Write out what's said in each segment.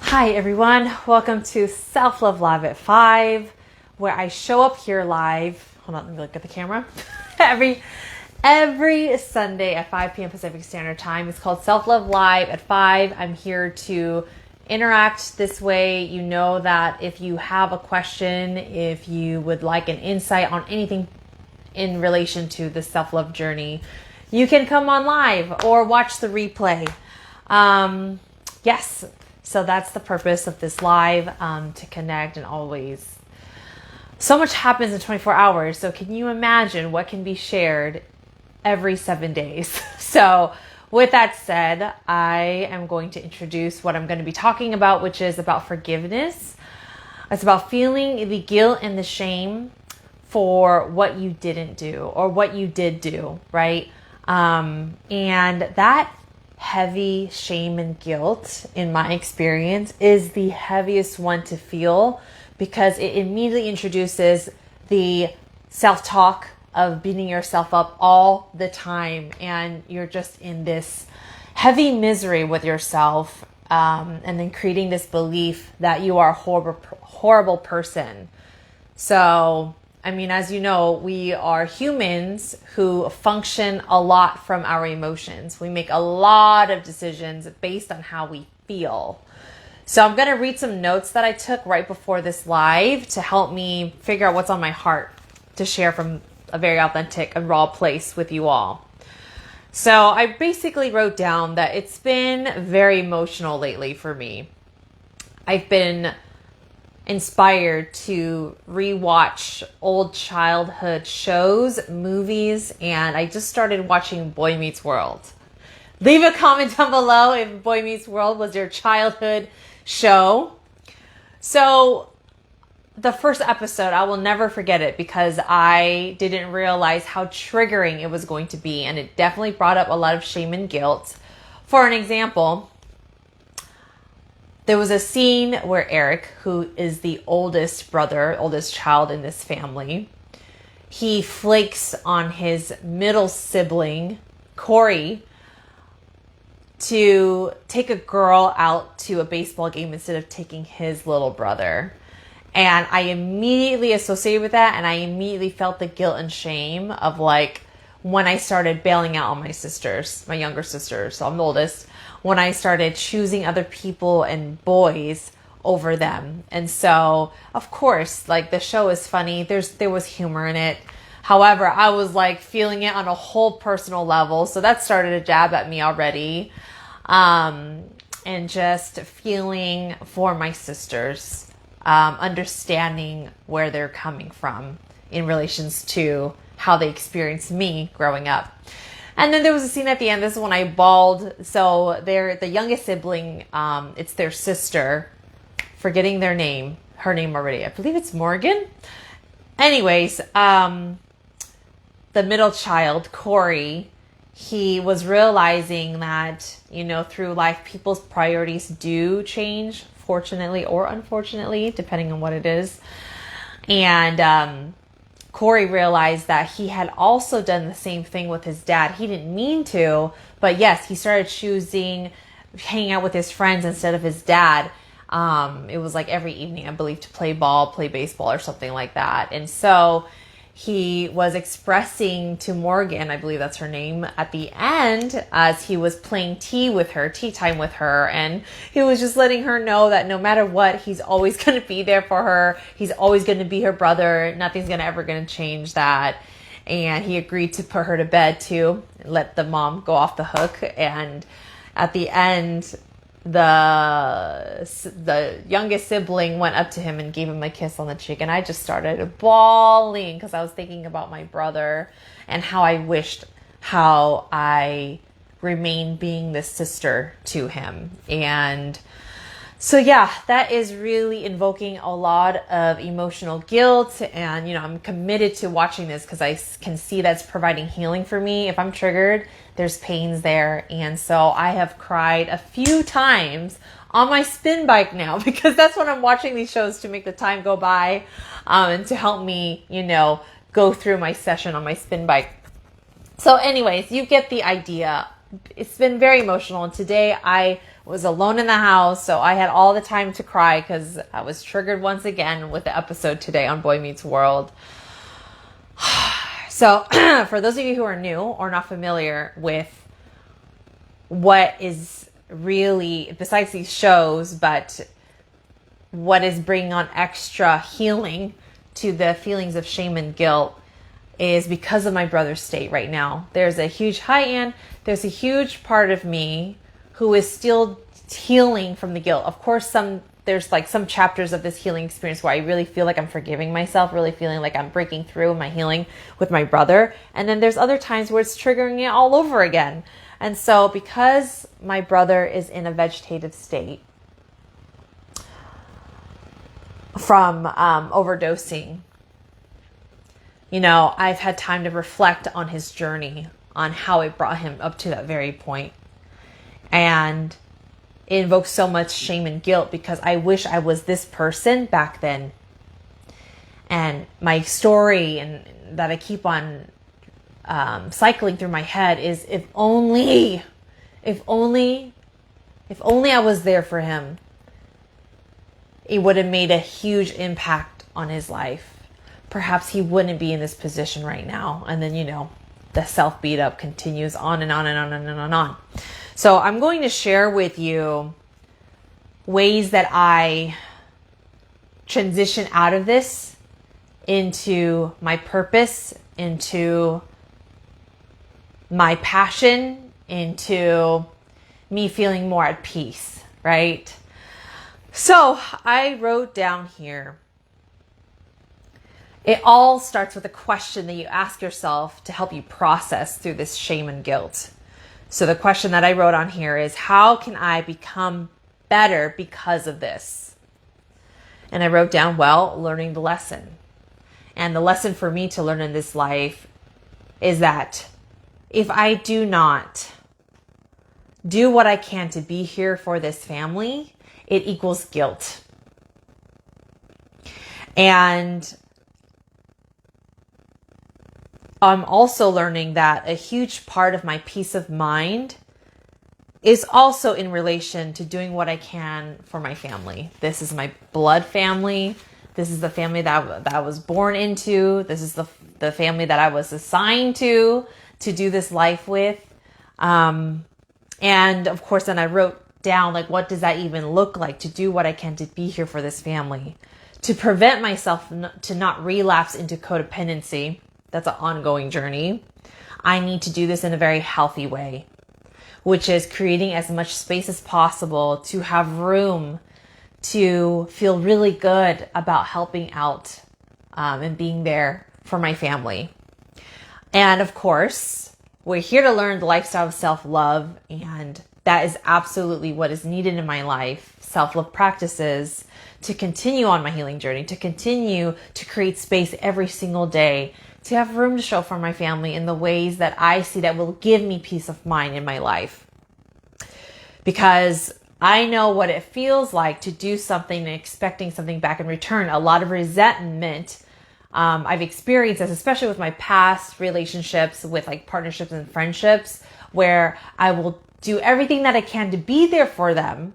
Hi everyone, welcome to Self-Love Live at 5, where I show up here live. Hold on, let me look at the camera. every Sunday at 5 p.m. Pacific Standard Time. It's called Self-Love Live at 5. I'm here to interact this way. You know that if you have a question, if you would like an insight on anything in relation to the self-love journey, you can come on live or watch the replay. Yes. So that's the purpose of this live, to connect, and always. So much happens in 24 hours. So can you imagine what can be shared every 7 days? So with that said, I am going to introduce what I'm going to be talking about, which is about forgiveness. It's about feeling the guilt and the shame for what you didn't do or what you did do, right? And that heavy shame and guilt, in my experience, is the heaviest one to feel because it immediately introduces the self-talk of beating yourself up all the time, and you're just in this heavy misery with yourself, and then creating this belief that you are a horrible person. So I mean, as you know, we are humans who function a lot from our emotions. We make a lot of decisions based on how we feel. So I'm going to read some notes that I took right before this live to help me figure out what's on my heart to share from a very authentic and raw place with you all. So I basically wrote down that it's been very emotional lately for me. I've been inspired to rewatch old childhood shows, movies, and I just started watching Boy Meets World. Leave a comment down below if Boy Meets World was your childhood show. So the first episode, I will never forget it because I didn't realize how triggering it was going to be, and it definitely brought up a lot of shame and guilt. For an example, there was a scene where Eric, who is the oldest child in this family, he flakes on his middle sibling, Corey, to take a girl out to a baseball game instead of taking his little brother. And I immediately associated with that, and I immediately felt the guilt and shame of like when I started bailing out on my sisters, my younger sisters, so I'm the oldest, when I started choosing other people and boys over them. And so, of course, like the show is funny. There was humor in it. However, I was like feeling it on a whole personal level. So that started a jab at me already. And just feeling for my sisters, understanding where they're coming from in relations to how they experienced me growing up. And then there was a scene at the end. This is when I bawled. So they're the youngest sibling. It's their sister. Forgetting their name. Her name already. I believe it's Morgan. Anyways, the middle child, Corey, he was realizing that, you know, through life, people's priorities do change, fortunately or unfortunately, depending on what it is. And Corey realized that he had also done the same thing with his dad. He didn't mean to, but yes, he started choosing hanging out with his friends instead of his dad. It was like every evening, I believe, to play ball, play baseball, or something like that. And so he was expressing to Morgan, I believe that's her name, at the end, as he was playing tea time with her. And he was just letting her know that no matter what, he's always going to be there for her. He's always going to be her brother. Nothing's ever going to change that. And he agreed to put her to bed too, let the mom go off the hook. And at the end, the youngest sibling went up to him and gave him a kiss on the cheek, and I just started bawling because I was thinking about my brother and how I wished how I remained being the sister to him. And so yeah, that is really invoking a lot of emotional guilt, and you know, I'm committed to watching this because I can see that's providing healing for me. If I'm triggered, there's pains there. And so I have cried a few times on my spin bike now because that's when I'm watching these shows to make the time go by, and to help me, you know, go through my session on my spin bike. So anyways, you get the idea. It's been very emotional, and today I was alone in the house, so I had all the time to cry because I was triggered once again with the episode today on Boy Meets World. So for those of you who are new or not familiar with what is really, besides these shows, but what is bringing on extra healing to the feelings of shame and guilt, is because of my brother's state right now. There's a huge there's a huge part of me who is still healing from the guilt. Of course, there's like some chapters of this healing experience where I really feel like I'm forgiving myself, really feeling like I'm breaking through in my healing with my brother. And then there's other times where it's triggering it all over again. And so because my brother is in a vegetative state from overdosing, I've had time to reflect on his journey, on how it brought him up to that very point. And it invokes so much shame and guilt because I wish I was this person back then. And my story and that I keep on cycling through my head is if only I was there for him, it would have made a huge impact on his life. Perhaps he wouldn't be in this position right now. And then, the self beat up continues on and on and on and on and on. So I'm going to share with you ways that I transition out of this into my purpose, into my passion, into me feeling more at peace, right? So I wrote down here, it all starts with a question that you ask yourself to help you process through this shame and guilt. So the question that I wrote on here is, how can I become better because of this? And I wrote down, learning the lesson. And the lesson for me to learn in this life is that if I do not do what I can to be here for this family, it equals guilt. And I'm also learning that a huge part of my peace of mind is also in relation to doing what I can for my family. This is my blood family. This is the family that I was born into. This is the family that I was assigned to do this life with. And of course, then I wrote down, what does that even look like to do what I can to be here for this family, to prevent myself to not relapse into codependency. That's an ongoing journey. I need to do this in a very healthy way, which is creating as much space as possible to have room to feel really good about helping out and being there for my family. And of course, we're here to learn the lifestyle of self-love, and that is absolutely what is needed in my life. Self-love practices to continue on my healing journey, to continue to create space every single day, to have room to show for my family in the ways that I see that will give me peace of mind in my life. Because I know what it feels like to do something and expecting something back in return. A lot of resentment I've experienced this, especially with my past relationships with partnerships and friendships, where I will do everything that I can to be there for them.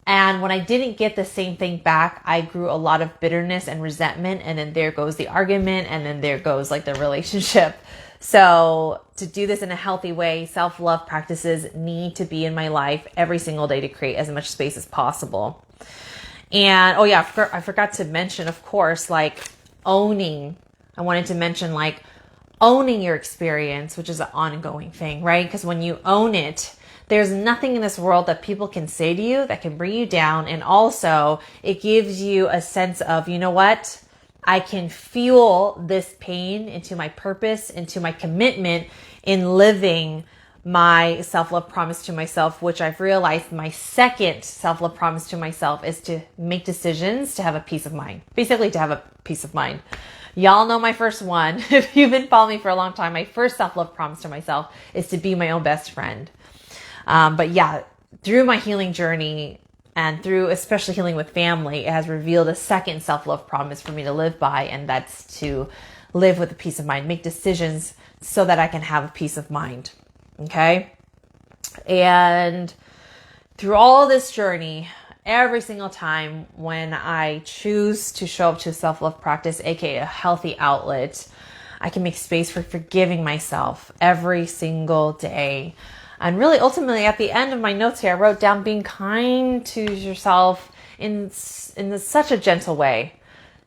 And when I didn't get the same thing back, I grew a lot of bitterness and resentment. And then there goes the argument. And then there goes the relationship. So to do this in a healthy way, self-love practices need to be in my life every single day to create as much space as possible. And, I forgot to mention, of course, owning. I wanted to mention owning your experience, which is an ongoing thing, right? Because when you own it, there's nothing in this world that people can say to you that can bring you down. And also it gives you a sense of, you know what? I can fuel this pain into my purpose, into my commitment in living my self-love promise to myself, which I've realized my second self-love promise to myself is to make decisions to have a peace of mind. Basically to have a peace of mind. Y'all know my first one. If you've been following me for a long time, my first self-love promise to myself is to be my own best friend. But through my healing journey and through especially healing with family, it has revealed a second self-love promise for me to live by. And that's to live with a peace of mind, make decisions so that I can have a peace of mind. Okay. And through all this journey, every single time when I choose to show up to a self-love practice, aka a healthy outlet, I can make space for forgiving myself every single day. And really, ultimately, at the end of my notes here, I wrote down being kind to yourself in such a gentle way.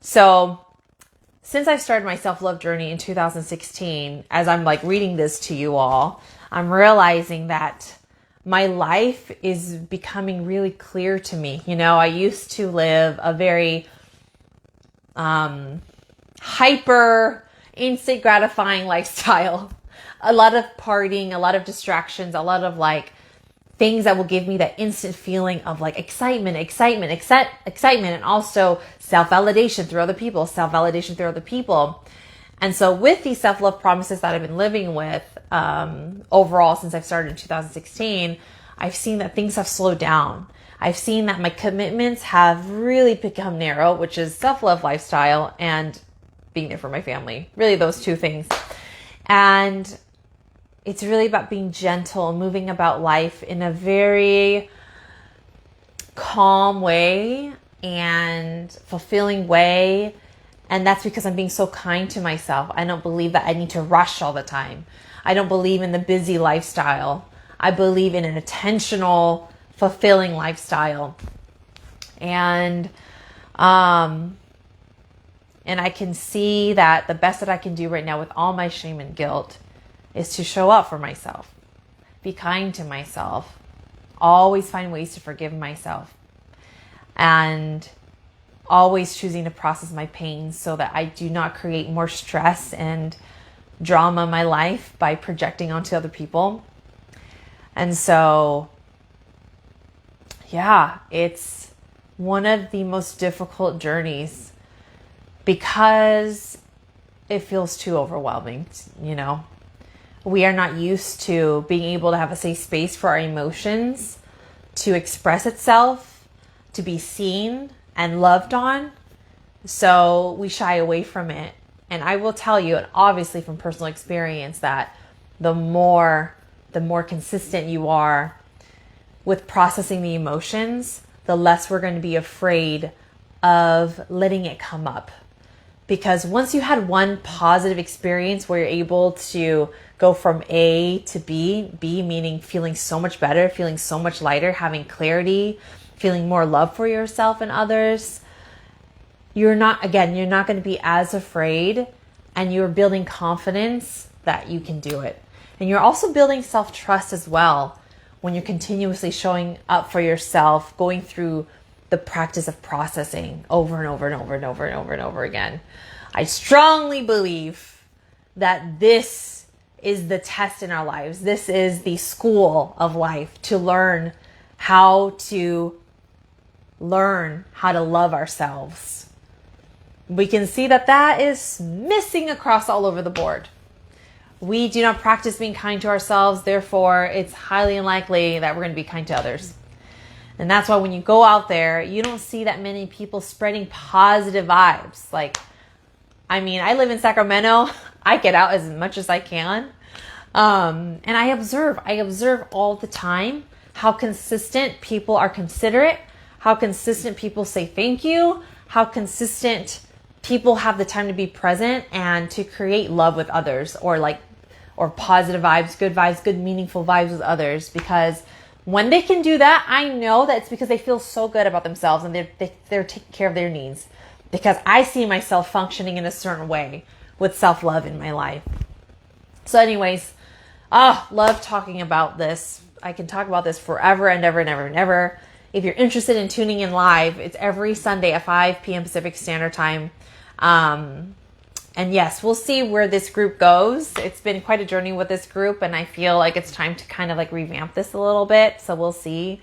So since I started my self-love journey in 2016, as I'm like reading this to you all, I'm realizing that my life is becoming really clear to me. You know, I used to live a very hyper, instant gratifying lifestyle. A lot of partying, a lot of distractions, a lot of like things that will give me that instant feeling of like excitement, and also self-validation through other people, And so with these self-love promises that I've been living with overall since I've started in 2016, I've seen that things have slowed down. I've seen that my commitments have really become narrow, which is self-love lifestyle and being there for my family. Really those two things. And it's really about being gentle, moving about life in a very calm way and fulfilling way. And that's because I'm being so kind to myself. I don't believe that I need to rush all the time. I don't believe in the busy lifestyle. I believe in an intentional, fulfilling lifestyle. And I can see that the best that I can do right now with all my shame and guilt is to show up for myself, be kind to myself, always find ways to forgive myself, and always choosing to process my pain so that I do not create more stress and drama in my life by projecting onto other people. And so, yeah, it's one of the most difficult journeys because it feels too overwhelming, you know. We are not used to being able to have a safe space for our emotions to express itself, to be seen and loved on. So we shy away from it. And I will tell you, and obviously from personal experience, that the more consistent you are with processing the emotions, the less we're going to be afraid of letting it come up. Because once you had one positive experience where you're able to go from A to B meaning feeling so much better, feeling so much lighter, having clarity, feeling more love for yourself and others, you're not going to be as afraid, and you're building confidence that you can do it. And you're also building self-trust as well when you're continuously showing up for yourself, going through the practice of processing over and over and over and over and over and over again. I strongly believe that this is the test in our lives. This is the school of life, to learn how to love ourselves. We can see that is missing across all over the board. We do not practice being kind to ourselves, therefore it's highly unlikely that we're going to be kind to others. And that's why when you go out there, you don't see that many people spreading positive vibes. I live in Sacramento. I get out as much as I can. And I observe all the time how consistent people are considerate, how consistent people say thank you, how consistent people have the time to be present and to create love with others, or positive vibes, good meaningful vibes with others. Because when they can do that, I know that it's because they feel so good about themselves and they're taking care of their needs. Because I see myself functioning in a certain way with self-love in my life. So anyways, love talking about this. I can talk about this forever and ever and ever and ever. If you're interested in tuning in live, it's every Sunday at 5 p.m. Pacific Standard Time. And yes, we'll see where this group goes. It's been quite a journey with this group, and I feel like it's time to kind of revamp this a little bit. So we'll see.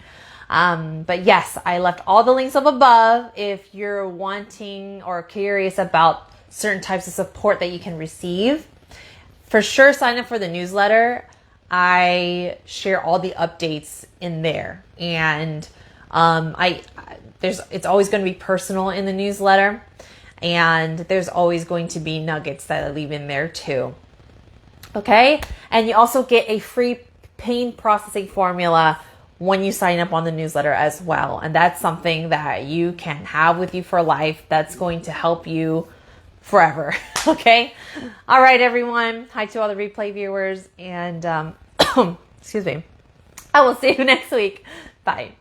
But yes, I left all the links up above if you're wanting or curious about certain types of support that you can receive. For sure, sign up for the newsletter. I share all the updates in there, and it's always going to be personal in the newsletter, and there's always going to be nuggets that I leave in there too. Okay, and you also get a free pain processing formula when you sign up on the newsletter as well. And that's something that you can have with you for life. That's going to help you forever. Okay. All right, everyone. Hi to all the replay viewers, and excuse me. I will see you next week. Bye.